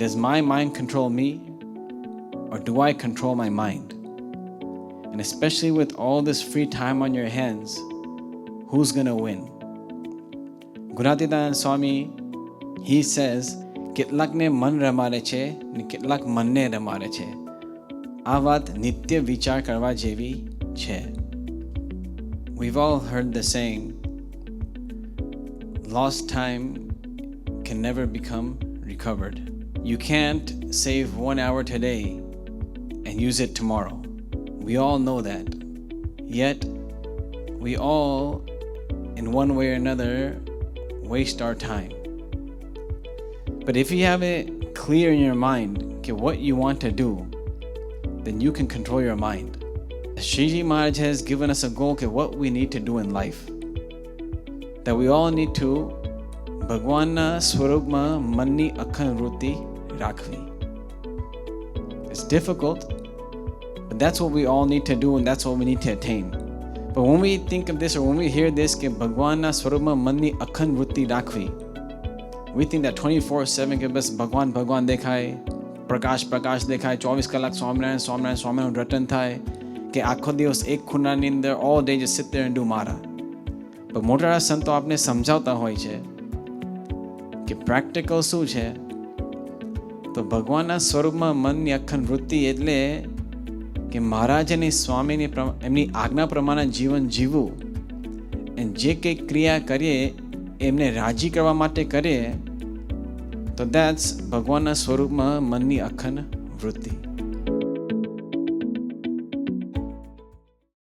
Does my mind control me, or do I control my mind? And especially with all this free time on your hands, who's going to win? Gunatinand Swami, he says, કેટલાકને મન રમાડે છે ને કેટલાક મનને રમાડે છે. આ વાત નિત્ય વિચાર કરવા જેવી છે. We've all heard the saying, lost time can never become recovered. You can't save 1 hour today and use it tomorrow. We all know that. Yet, we all, in one way or another, waste our time. But if you have it clear in your mind, okay, what you want to do, then you can control your mind. Shiji Maharaj has given us a goal, okay, what we need to do in life. That we all need to Bhagwanna Swarupma Manni Akhan Vrutti Rakvi. It's difficult, but that's what we all need to do, and that's what we need to attain. But when we think of this, or when we hear this, ke Bhagwanna Swarupma Manni Akhan Vrutti Rakvi, we think that 24/7 ke bas Bhagwan Bhagwan દેખાય, પ્રકાશ પ્રકાશ દેખાય, 24 કલાક સ્વામિનારાયણ સ્વામિનારાયણ સ્વામિનારાયણ રટન થાય, કે આખો દિવસ એક ખૂણાની અંદર all day just sit there and do mara. પણ મોટા સંતો આપને સમજાવતા હોય છે કે પ્રેક્ટિકલ શું છે. તો ભગવાનના સ્વરૂપમાં મનની અખંડ વૃત્તિ એટલે કે મહારાજની સ્વામીની એમની આજ્ઞા પ્રમાણે જીવન જીવવું, અને જે કંઈ ક્રિયા કરીએ એમને રાજી કરવા માટે કરીએ, તો દેટ્સ ભગવાનના સ્વરૂપમાં મનની અખંડ વૃત્તિ.